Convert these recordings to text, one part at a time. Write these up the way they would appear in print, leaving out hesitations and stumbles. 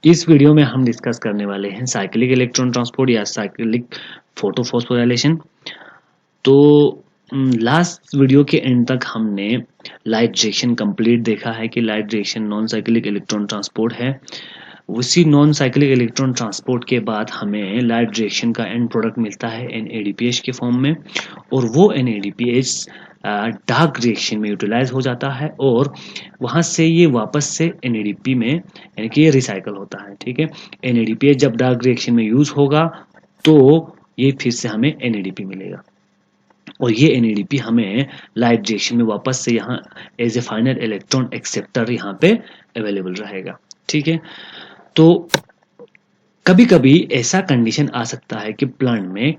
इस वीडियो में हम डिस्कस करने वाले हैं साइक्लिक इलेक्ट्रॉन ट्रांसपोर्ट या साइक्लिक फोटोफॉस्फोराइलेशन। तो लास्ट वीडियो के एंड तक हमने लाइट रिएक्शन कंप्लीट देखा है कि light reaction non cyclic electron transport है। उसी नॉन साइक्लिक इलेक्ट्रॉन ट्रांसपोर्ट के बाद हमें लाइट रिएक्शन का एंड प्रोडक्ट मिलता है NADPH के फॉर्म में, और वो NADPH डार्क रिएक्शन में यूटिलाइज हो जाता है और वहां से ये वापस से NADP में यानी कि ये रिसाइकल होता है। ठीक है, NADPH जब डार्क रिएक्शन में यूज होगा तो ये फिर से हमें NADP मिलेगा और ये NADP हमें लाइट रिएक्शन में वापस से यहाँ as a final electron acceptor यहाँ पे अवेलेबल रहेगा। ठीक है, तो कभी कभी ऐसा कंडीशन आ सकता है कि प्लांट में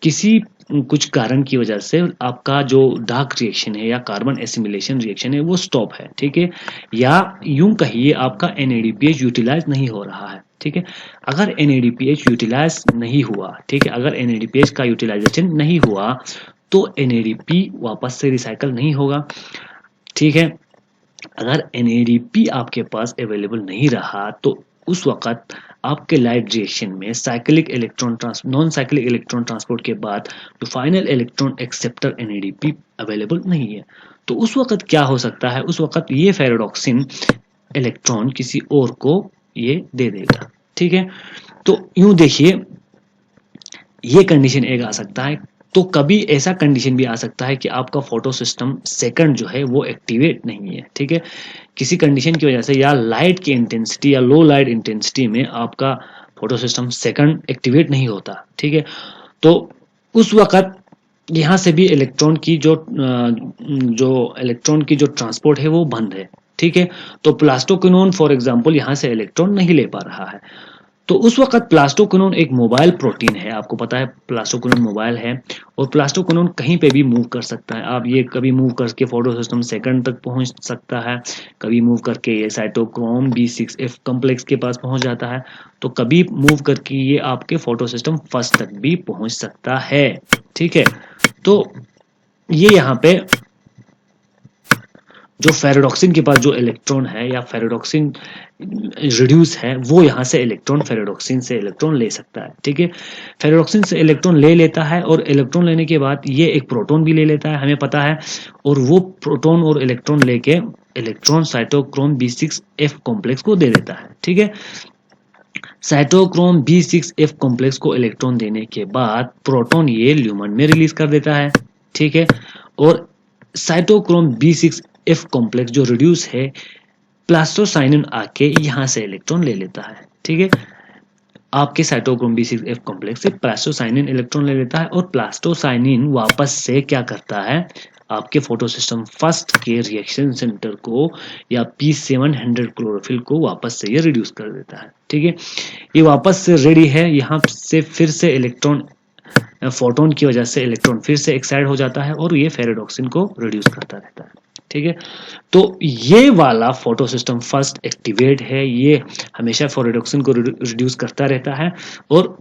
किसी कुछ कारण की वजह से आपका जो डार्क रिएक्शन है या कार्बन एसिमिलेशन रिएक्शन है वो स्टॉप है। ठीक है, या यूं कहिए आपका NADPH यूटिलाइज नहीं हो रहा है। ठीक है, अगर NADPH यूटिलाइज नहीं हुआ, ठीक है, अगर NADPH का यूटिलाइजेशन नहीं हुआ तो NADP वापस से रिसाइकल नहीं होगा। ठीक है, अगर NADP आपके पास अवेलेबल नहीं रहा तो उस वक्त आपके लाइट रिएक्शन में नॉन साइक्लिक इलेक्ट्रॉन ट्रांसपोर्ट के बाद जो final electron acceptor NADP available नहीं है। तो उस वक्त क्या हो सकता है, उस वक्त ये फेरोडॉक्सिन इलेक्ट्रॉन किसी और को ये दे देगा। ठीक है, तो यूं देखिए ये कंडीशन एक आ सकता है। तो कभी ऐसा कंडीशन भी आ सकता है कि आपका फोटो सिस्टम सेकंड जो है वो एक्टिवेट नहीं है। ठीक है, किसी कंडीशन की वजह से या लाइट की इंटेंसिटी या लो लाइट इंटेंसिटी में आपका फोटो सिस्टम सेकंड एक्टिवेट नहीं होता। ठीक है, तो उस वक्त यहाँ से भी इलेक्ट्रॉन की जो ट्रांसपोर्ट है वो बंद है। ठीक है, तो प्लास्टोक्विनोन फॉर एग्जांपल यहाँ से इलेक्ट्रॉन नहीं ले पा रहा है। तो उस वक्त प्लास्टोक्विनोन एक मोबाइल प्रोटीन है, आपको पता है प्लास्टोक्विनोन मोबाइल है और प्लास्टोक्विनोन कहीं पे भी मूव कर सकता है। आप ये कभी मूव करके फोटो सिस्टम सेकंड तक पहुंच सकता है, कभी मूव करके ये साइटोक्रोम B6F कॉम्प्लेक्स के पास पहुंच जाता है, तो कभी मूव करके ये आपके फोटो सिस्टम फर्स्ट तक भी पहुंच सकता है। ठीक है, तो ये यहाँ पे जो फेरोडॉक्सिन के पास जो इलेक्ट्रॉन है या फेरोडॉक्सिन रिड्यूस है वो यहाँ से इलेक्ट्रॉन फेरोडॉक्सिन से इलेक्ट्रॉन ले सकता है। ठीक है, फेरोडॉक्सिन से इलेक्ट्रॉन ले लेता है और इलेक्ट्रॉन लेने के बाद ये एक प्रोटॉन भी ले लेता है, हमें पता है, और वो प्रोटॉन और इलेक्ट्रॉन लेके इलेक्ट्रॉन साइटोक्रोम B6F कॉम्प्लेक्स को दे देता है। ठीक है, साइटोक्रोम B6F कॉम्प्लेक्स को इलेक्ट्रॉन देने के बाद प्रोटॉन ये ल्यूमन में रिलीज कर देता है। ठीक है, और साइटोक्रोम B6F कॉम्प्लेक्स जो रिड्यूस है प्लास्टोसाइनिन आके यहाँ से इलेक्ट्रॉन ले लेता है। ठीक है, आपके साइटोक्रोम B6F कॉम्प्लेक्स से प्लास्टोसाइनिन इलेक्ट्रॉन ले लेता है और प्लास्टोसाइनिन वापस से क्या करता है, आपके फोटोसिस्टम फर्स्ट के रिएक्शन सेंटर को या P700 क्लोरोफिल को वापस से ये रिड्यूस कर देता है। ठीक है, ये वापस से रेडी है, यहाँ से फिर से इलेक्ट्रॉन फोटोन की वजह से इलेक्ट्रॉन फिर से एक्साइट हो जाता है और ये फेरोडॉक्सिन को रिड्यूस करता रहता है। ठीक है, तो ये वाला फोटो सिस्टम फर्स्ट एक्टिवेट है, ये हमेशा फेरोडॉक्सिन को रिड्यूस करता रहता है और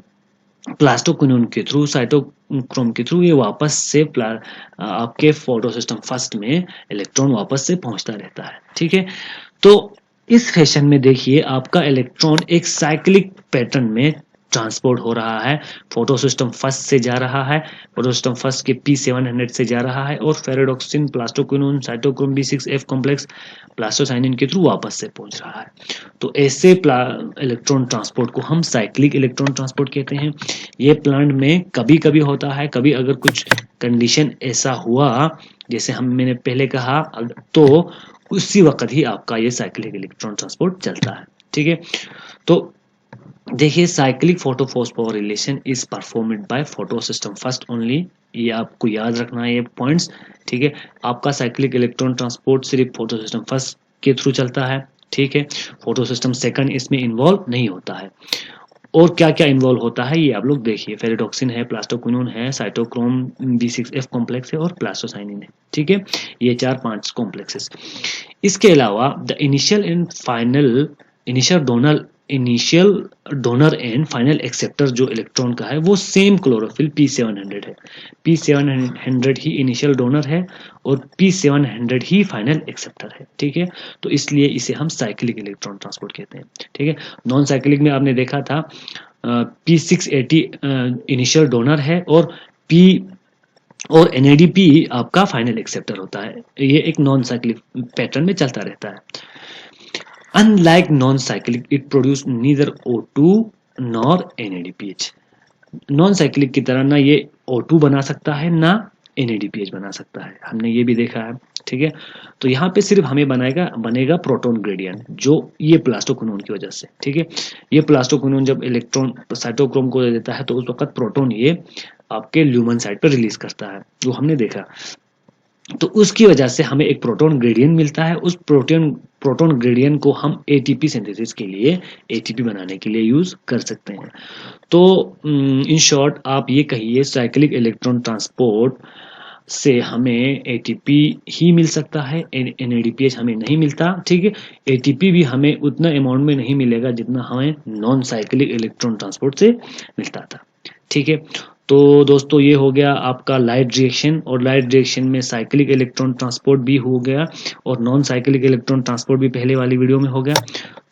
प्लास्टोक्विनोन के थ्रू साइटोक्रोम के थ्रू ये वापस से आपके फोटो सिस्टम फर्स्ट में इलेक्ट्रॉन वापस से पहुंचता रहता है। ठीक है, तो इस फैशन में देखिए आपका इलेक्ट्रॉन एक साइक्लिक पैटर्न में ट्रांसपोर्ट हो रहा है, फोटो सिस्टम फर्स्ट से जा रहा है, फोटो सिस्टम फर्स्ट के P700 से जा रहा है और ferredoxin plastoquinone cytochrome B6F complex plastocyanin के थ्रू वापस से पहुंच रहा है। तो ऐसे इलेक्ट्रॉन ट्रांसपोर्ट को हम साइक्लिक इलेक्ट्रॉन ट्रांसपोर्ट कहते हैं। ये प्लांट में कभी कभी होता है, कभी अगर कुछ कंडीशन ऐसा हुआ जैसे मैंने पहले कहा तो उसी वक्त ही आपका ये साइक्लिक इलेक्ट्रॉन ट्रांसपोर्ट चलता है। ठीक है, तो देखिए cyclic photophosphorylation is performed by photo system first only, ये आपको याद रखना है ये पॉइंट्स। ठीक है, आपका साइक्लिक इलेक्ट्रॉन ट्रांसपोर्ट सिर्फ फोटो सिस्टम फर्स्ट के थ्रू चलता है। ठीक है, फोटो सिस्टम सेकंड इसमें इन्वॉल्व नहीं होता है। और क्या क्या इन्वॉल्व होता है ये आप लोग देखिए, फेरोडॉक्सिन है, प्लास्टोक्विनोन है, साइटोक्रोम B6F कॉम्प्लेक्स है और प्लास्टोसाइनिन है। ठीक है, ये 4-5 कॉम्प्लेक्सेस। इसके अलावा the initial and final initial donor initial donor and final acceptor जो इलेक्ट्रॉन का है वो सेम क्लोरोफिल P700 है। P700 ही इनिशियल डोनर है और P700 ही फाइनल एक्सेप्टर है। ठीक है, तो इसलिए इसे हम साइक्लिक इलेक्ट्रॉन ट्रांसपोर्ट कहते हैं। ठीक है, नॉन साइक्लिक में आपने देखा था P680 इनिशियल डोनर है और NADP आपका फाइनल एक्सेप्टर होता है। ये एक नॉन साइक्लिक पैटर्न में चलता रहता है। Unlike non-cyclic, it produce neither O2 nor NADPH. Non-cyclic की तरह ना ये O2 बना सकता है ना NADPH बना सकता है, हमने ये भी देखा है। ठीक है, तो यहाँ पे सिर्फ हमें बनेगा प्रोटॉन ग्रेडियंट, जो ये प्लास्टोक्विनोन की वजह से। ठीक है, ये प्लास्टोक्विनोन जब इलेक्ट्रॉन साइटोक्रोम को दे देता है तो उस वक्त प्रोटॉन ये आपके ल्यूमन साइड पर रिलीज करता है, जो हमने देखा। तो उसकी वजह से हमें एक प्रोटॉन ग्रेडियंट मिलता है। उस प्रोटॉन ग्रेडियंट को हम एटीपी सिंथेसिस के लिए, एटीपी बनाने के लिए यूज कर सकते हैं। तो इन शॉर्ट आप ये कहिए साइक्लिक इलेक्ट्रॉन ट्रांसपोर्ट से हमें एटीपी ही मिल सकता है, एनएडीपीएच हमें नहीं मिलता। ठीक है, एटीपी भी हमें उतना अमाउंट में नहीं मिलेगा जितना हमें नॉन साइक्लिक इलेक्ट्रॉन ट्रांसपोर्ट से मिलता था। ठीक है, तो दोस्तों ये हो गया आपका लाइट रिएक्शन, और लाइट रिएक्शन में साइक्लिक इलेक्ट्रॉन ट्रांसपोर्ट भी हो गया और नॉन साइक्लिक इलेक्ट्रॉन ट्रांसपोर्ट भी पहले वाली वीडियो में हो गया।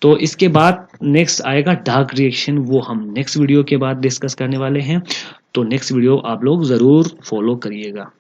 तो इसके बाद नेक्स्ट आएगा डार्क रिएक्शन, वो हम नेक्स्ट वीडियो के बाद डिस्कस करने वाले हैं। तो नेक्स्ट वीडियो आप लोग जरूर फॉलो करिएगा।